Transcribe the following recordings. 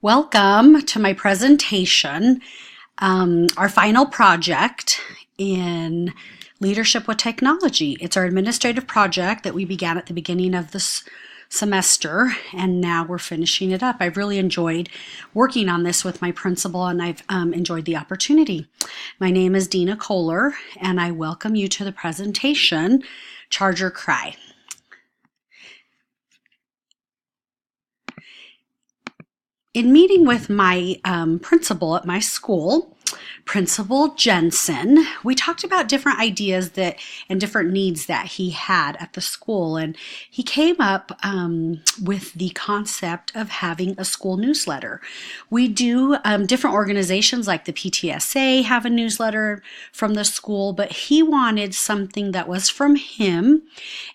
Welcome to my presentation, our final project in Leadership with Technology. It's our administrative project that we began at the beginning of this semester, and now we're finishing it up. I've really enjoyed working on this with my principal, and I've enjoyed the opportunity. My name is Dina Kohler, and I welcome you to the presentation, Charge or Cry. In meeting with my principal at my school, Principal Jensen, we talked about different ideas and different needs that he had at the school, and he came up with the concept of having a school newsletter. We do different organizations like the PTSA have a newsletter from the school, but he wanted something that was from him,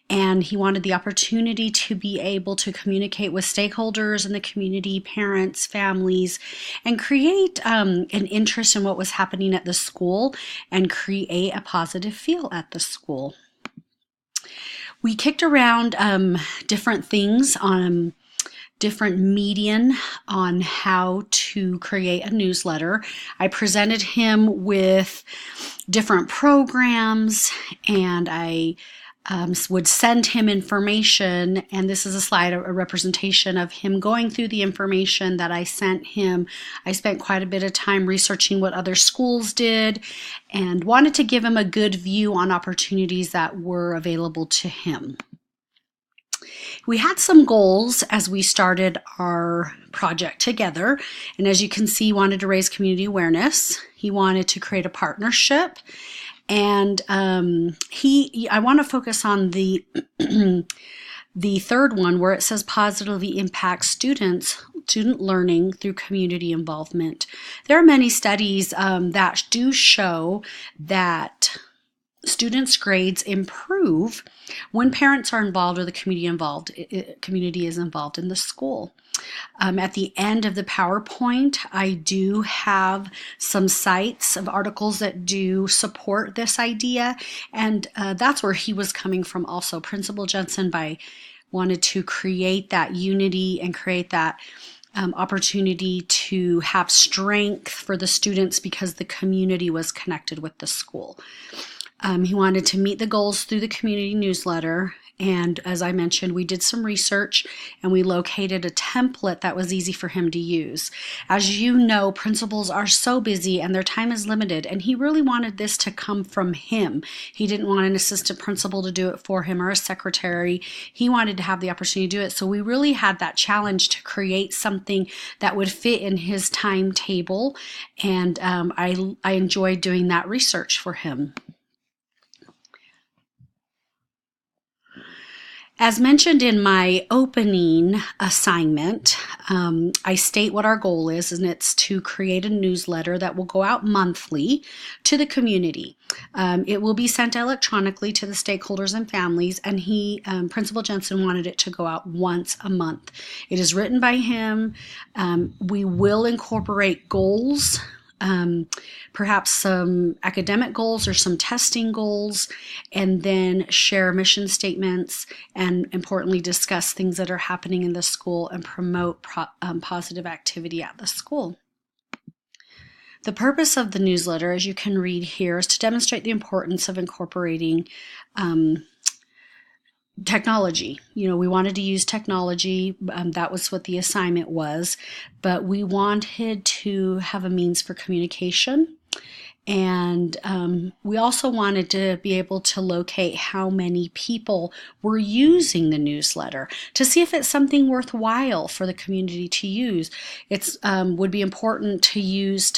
and he wanted the opportunity to be able to communicate with stakeholders in the community, parents, families, and create an interest in what was happening at the school and create a positive feel at the school. We kicked around different things on different medium on how to create a newsletter. I presented him with different programs, and I would send him information, and this is a slide, a representation of him going through the information that I sent him. I spent quite a bit of time researching what other schools did and wanted to give him a good view on opportunities that were available to him. We had some goals as we started our project together, and as you can see, he wanted to raise community awareness. He wanted to create a partnership. And I want to focus on the the third one where it says positively impact student learning through community involvement. There are many studies that do show that students' grades improve when parents are involved or the community is involved in the school. At the end of the PowerPoint, I do have some sites of articles that do support this idea, and that's where he was coming from also. Principal Jensen wanted to create that unity and create that opportunity to have strength for the students because the community was connected with the school. He wanted to meet the goals through the community newsletter. And as I mentioned, we did some research and we located a template that was easy for him to use. As you know, principals are so busy and their time is limited, and he really wanted this to come from him. He didn't want an assistant principal to do it for him or a secretary. He wanted to have the opportunity to do it. So we really had that challenge to create something that would fit in his timetable, and I enjoyed doing that research for him. As mentioned in my opening assignment, I state what our goal is, and it's to create a newsletter that will go out monthly to the community. It will be sent electronically to the stakeholders and families, and Principal Jensen wanted it to go out once a month. It is written by him. We will incorporate goals, perhaps some academic goals or some testing goals, and then share mission statements and importantly discuss things that are happening in the school and promote positive activity at the school. The purpose of the newsletter, as you can read here, is to demonstrate the importance of incorporating technology. We wanted to use technology. That was what the assignment was, but we wanted to have a means for communication. And we also wanted to be able to locate how many people were using the newsletter to see if it's something worthwhile for the community to use. It would be important to use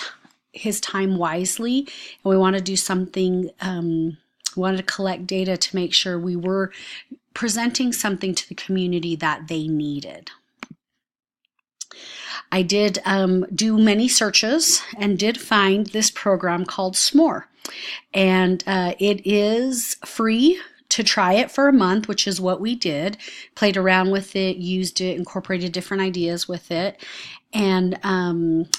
his time wisely, and we want to do something. We wanted to collect data to make sure we were presenting something to the community that they needed. I did do many searches and did find this program called S'more, and it is free to try it for a month, which is what we did. Played around with it, used it, incorporated different ideas with it, and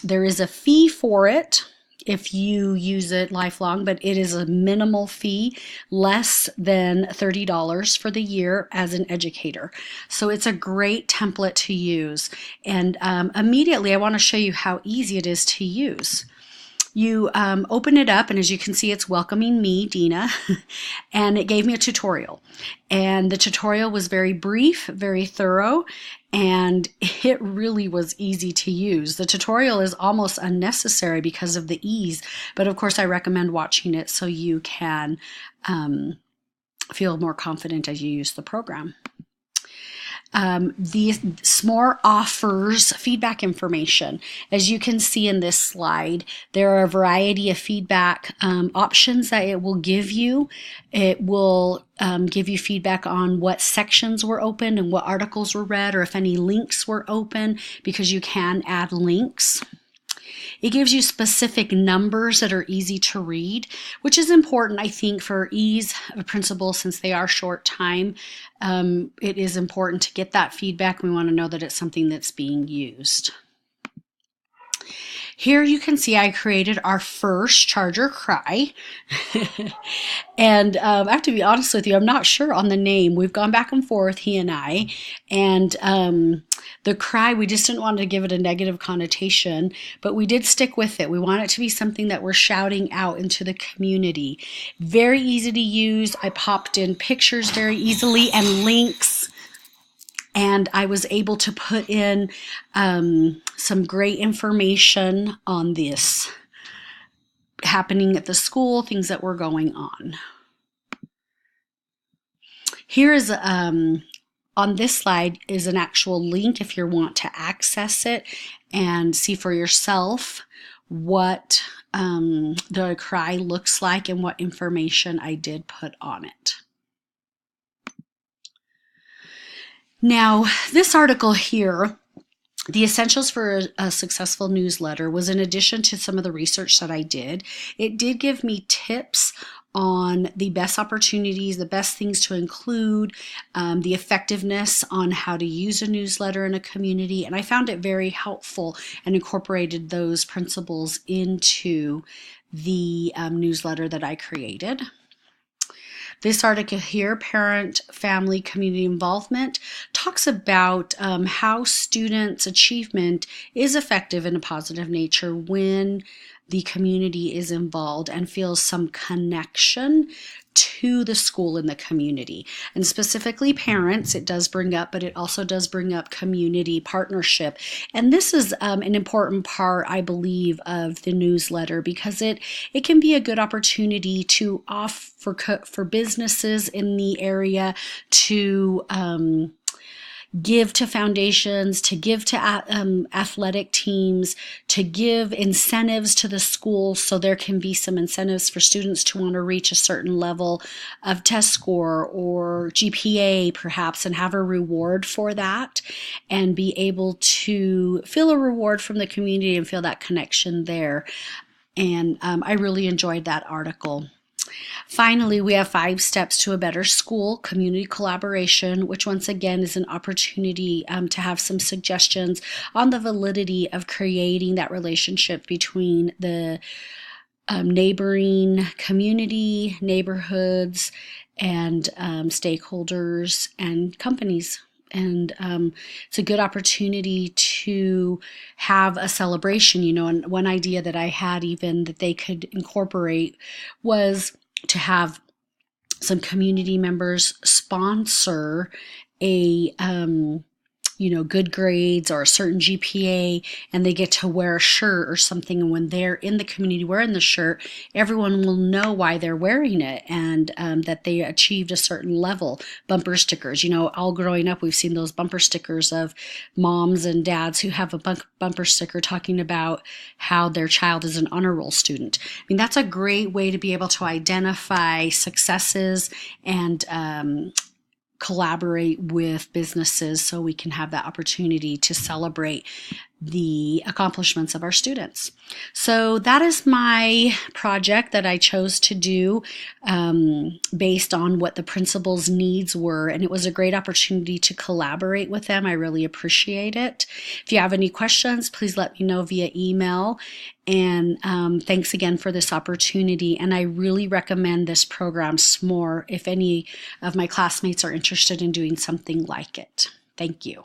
there is a fee for it. if you use it lifelong, but it is a minimal fee, less than $30 for the year as an educator. So it's a great template to use. And immediately, I want to show you how easy it is to use. You open it up, and as you can see, it's welcoming me, Dina, and it gave me a tutorial. And the tutorial was very brief, very thorough, and it really was easy to use. The tutorial is almost unnecessary because of the ease, but of course I recommend watching it so you can feel more confident as you use the program. The SMORE offers feedback information. As you can see in this slide, there are a variety of feedback options that it will give you. It will give you feedback on what sections were open and what articles were read, or if any links were open, because you can add links. It gives you specific numbers that are easy to read, which is important, I think, for ease of principal since they are short time. It is important to get that feedback. We want to know that it's something that's being used. Here you can see I created our first Charger Cry. And I have to be honest with you, I'm not sure on the name. We've gone back and forth, he and I. And the cry, we just didn't want to give it a negative connotation, but we did stick with it. We want it to be something that we're shouting out into the community. Very easy to use. I popped in pictures very easily and links. And I was able to put in some great information on this happening at the school, things that were going on. Here is, on this slide, is an actual link if you want to access it and see for yourself what the cry looks like and what information I did put on it. Now, this article here, The Essentials for a Successful Newsletter, was in addition to some of the research that I did. It did give me tips on the best opportunities, the best things to include, the effectiveness on how to use a newsletter in a community, and I found it very helpful and incorporated those principles into the newsletter that I created. This article here, Parent, Family, Community Involvement, talks about how students' achievement is effective in a positive nature when the community is involved and feels some connection to the school and the community. And specifically parents, it does bring up, but it also does bring up community partnership. And this is an important part, I believe, of the newsletter, because it can be a good opportunity to offer for businesses in the area to give to foundations, to give to athletic teams, to give incentives to the school, so there can be some incentives for students to want to reach a certain level of test score or GPA perhaps, and have a reward for that, and be able to feel a reward from the community and feel that connection there. And I really enjoyed that article. Finally, we have 5 steps to a better school, community collaboration, which once again is an opportunity to have some suggestions on the validity of creating that relationship between the neighboring community, neighborhoods, and stakeholders and companies. And it's a good opportunity to have a celebration, and one idea that I had even that they could incorporate was to have some community members sponsor a good grades or a certain GPA, and they get to wear a shirt or something. And when they're in the community wearing the shirt, everyone will know why they're wearing it, and that they achieved a certain level. Bumper stickers, all growing up, we've seen those bumper stickers of moms and dads who have a bumper sticker talking about how their child is an honor roll student. I mean, that's a great way to be able to identify successes and collaborate with businesses so we can have that opportunity to celebrate the accomplishments of our students. So that is my project that I chose to do based on what the principal's needs were, and it was a great opportunity to collaborate with them. I really appreciate it. If you have any questions, please let me know via email. And thanks again for this opportunity. And I really recommend this program more if any of my classmates are interested in doing something like it. Thank you.